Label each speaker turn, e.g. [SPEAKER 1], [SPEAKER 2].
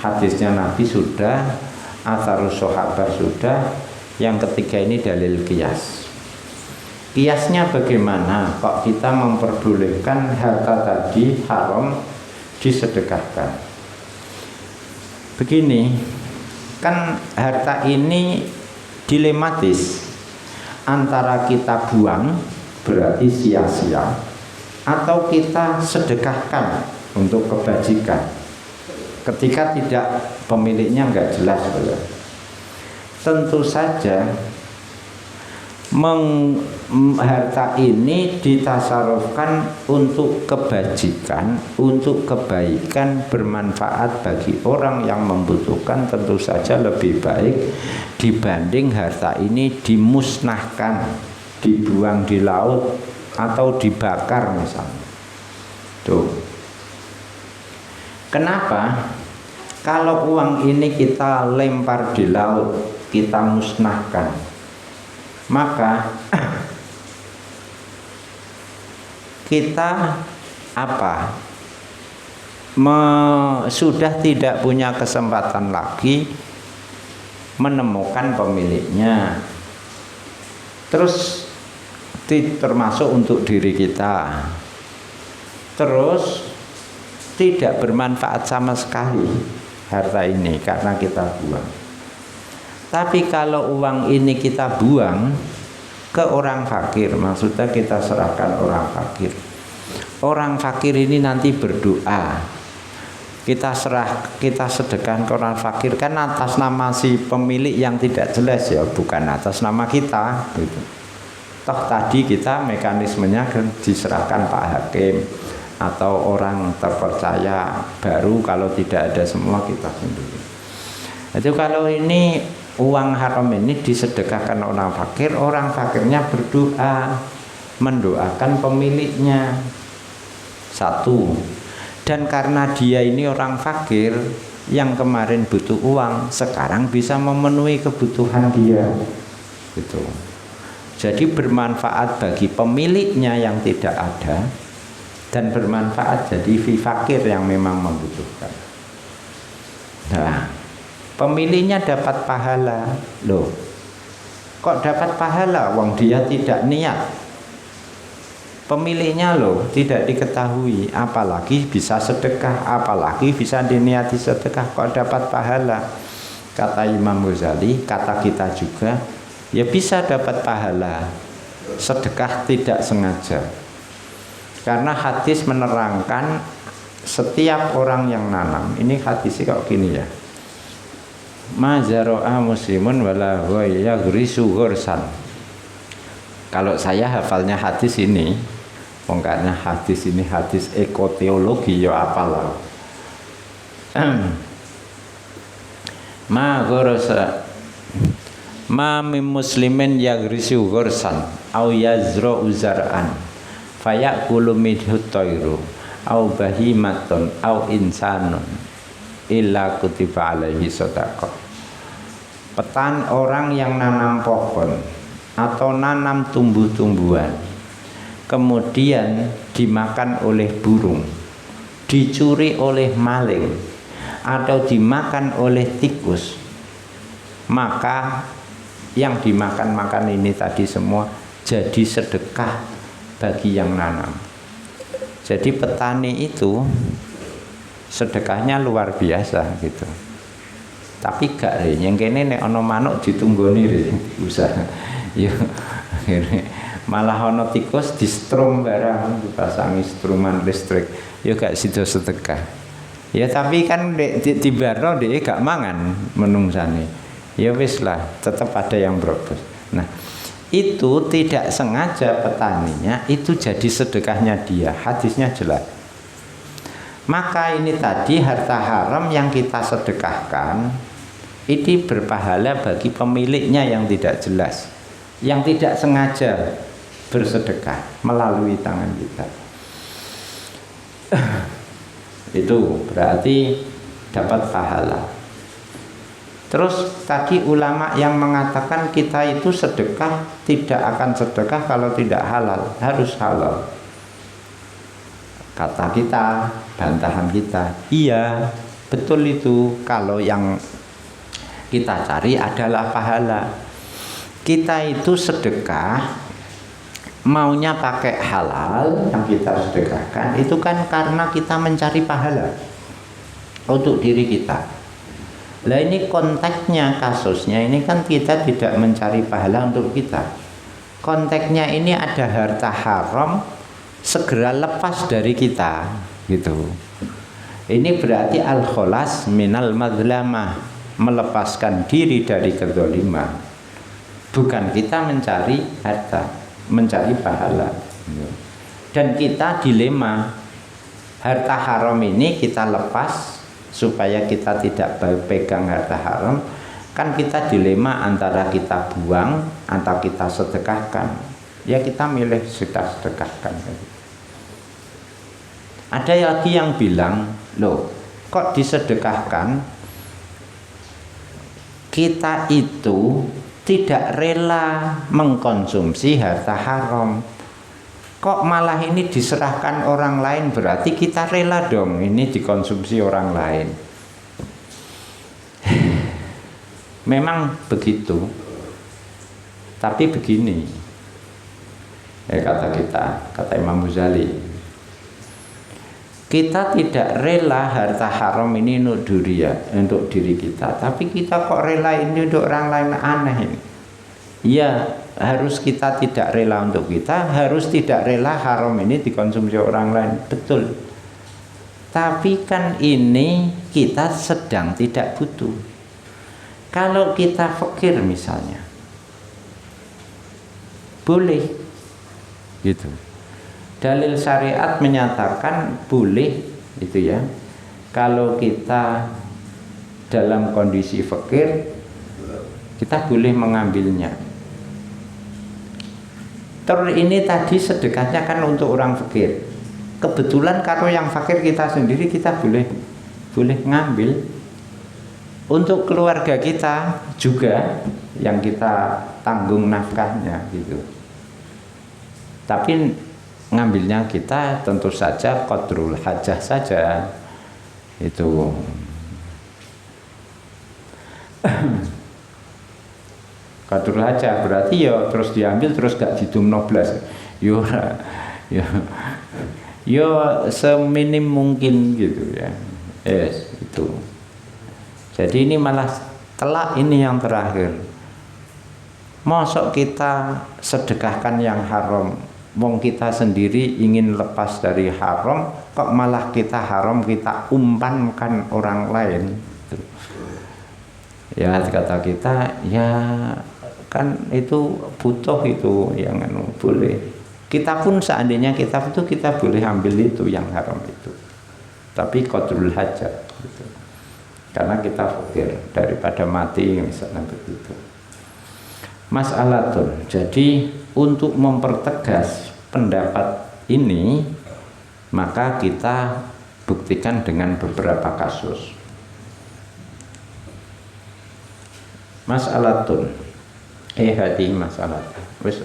[SPEAKER 1] hadisnya Nabi sudah, atharus sahabat sudah, yang ketiga ini dalil qiyas. Qiyasnya bagaimana kok kita memperbolehkan harta tadi haram disedekahkan? Begini, kan harta ini dilematis antara kita buang berarti sia-sia atau kita sedekahkan untuk kebajikan ketika tidak pemiliknya nggak jelas. Tentu saja harta ini ditasarufkan untuk kebajikan, untuk kebaikan, bermanfaat bagi orang yang membutuhkan, tentu saja lebih baik dibanding harta ini dimusnahkan, dibuang di laut atau dibakar misalnya. Tuh. Kenapa? Kalau uang ini kita lempar di laut, kita musnahkan, maka kita sudah tidak punya kesempatan lagi menemukan pemiliknya. Terus termasuk untuk diri kita. Terus tidak bermanfaat sama sekali harta ini karena kita buang. Tapi kalau uang ini kita buang ke orang fakir, maksudnya kita serahkan orang fakir. Orang fakir ini nanti berdoa. Kita sedekahkan ke orang fakir kan atas nama si pemilik yang tidak jelas ya, bukan atas nama kita gitu. Toh tadi kita mekanismenya diserahkan Pak Hakim atau orang terpercaya baru, kalau tidak ada semua kita sendiri. Itu kalau ini uang haram ini disedekahkan orang fakirnya berdoa, mendoakan pemiliknya. Satu. Dan karena dia ini orang fakir yang kemarin butuh uang, sekarang bisa memenuhi kebutuhan dia. Gitu. Jadi bermanfaat bagi pemiliknya yang tidak ada, dan bermanfaat jadi fakir yang memang membutuhkan. Nah, pemiliknya dapat pahala. Loh, kok dapat pahala? Wong dia tidak niat. Pemiliknya loh tidak diketahui, apalagi bisa sedekah, apalagi bisa diniati sedekah, kok dapat pahala? Kata Imam Ghazali, kata kita juga, ya bisa dapat pahala sedekah tidak sengaja. Karena hadis menerangkan setiap orang yang nanam, ini hadisnya kok gini ya, ma zaro'a muslimun wala huwa yaghrisu ghursan. Kalau saya hafalnya hadis ini, karena hadis ini hadis ekoteologi ya apalah. Ma ghursa ma min muslimin yaghrisu ghursan au yazra'u zar'an fayakulu minhu tayru au bahimatun au insanun illa kutiba alaihi shadaqah. Orang yang nanam pohon atau nanam tumbuh-tumbuhan kemudian dimakan oleh burung, dicuri oleh maling, atau dimakan oleh tikus, maka yang dimakan-makan ini tadi semua jadi sedekah bagi yang nanam. Jadi petani itu sedekahnya luar biasa gitu. Tapi gak yang kene nek ana manuk ditunggoni usah. Ya malah ana tikus distrum barang dipasangi struman listrik. Ya gak sida sedekah. Ya tapi kan tibarno dhek gak mangan menungsane. Ya wis lah, tetap ada yang berobat. Nah, itu tidak sengaja petaninya itu jadi sedekahnya dia. Hadisnya jelas. Maka ini tadi harta haram yang kita sedekahkan ini berpahala bagi pemiliknya yang tidak jelas, yang tidak sengaja bersedekah melalui tangan kita. Itu berarti dapat pahala. Terus tadi ulama yang mengatakan kita itu sedekah tidak akan sedekah kalau tidak halal, harus halal. Kata kita, bantahan kita, iya, Betul itu, kalau yang kita cari adalah pahala. Kita itu sedekah maunya pakai halal yang kita sedekahkan, itu kan karena kita mencari pahala untuk diri kita. Lah ini konteksnya, kasusnya ini kan kita tidak mencari pahala untuk kita. Konteksnya ini ada harta haram segera lepas dari kita gitu. Ini berarti al-kholas minal madlamah, melepaskan diri dari kezaliman. Bukan kita mencari harta, mencari pahala. Dan kita dilema, harta haram ini kita lepas supaya kita tidak pegang harta haram. Kan kita dilema antara kita buang atau kita sedekahkan. Ya kita milih sudah sedekahkan. Ada lagi yang bilang, loh kok disedekahkan? Kita itu tidak rela mengkonsumsi harta haram, kok malah ini diserahkan orang lain, berarti kita rela dong ini dikonsumsi orang lain. Memang begitu, tapi begini kata Imam Ghazali, kita tidak rela harta haram ini untuk diri kita, tapi kita kok rela ini untuk orang lain, aneh ini. Ya harus kita tidak rela untuk kita, harus tidak rela haram ini dikonsumsi orang lain, betul. Tapi kan ini kita sedang tidak butuh. Kalau kita fakir misalnya, boleh gitu. Dalil syariat menyatakan boleh itu ya. Kalau kita dalam kondisi fakir, kita boleh mengambilnya. Terus ini tadi sedekahnya kan untuk orang fakir. Kebetulan kalau yang fakir kita sendiri, kita boleh ngambil. Untuk keluarga kita juga yang kita tanggung nafkahnya gitu. Tapi ngambilnya kita tentu saja qadrul hajah saja itu. Qadrul hajah berarti ya terus diambil terus gak didumno blas. Yo seminim mungkin gitu ya. Yes, itu. Jadi ini malah telak ini yang terakhir. Mosok kita sedekahkan yang haram, wong kita sendiri ingin lepas dari haram, kok malah kita haram kita umpankan orang lain. Ya kata kita, ya kan itu butuh itu yang boleh. Kita pun seandainya kita butuh, kita boleh ambil itu yang haram itu. Tapi qadrul hajat gitu. Karena kita fakir, daripada mati misalnya begitu. Mas'alatun. Jadi untuk mempertegas pendapat ini, maka kita buktikan dengan beberapa kasus. Mas'alatun. Hadi masalah. Wis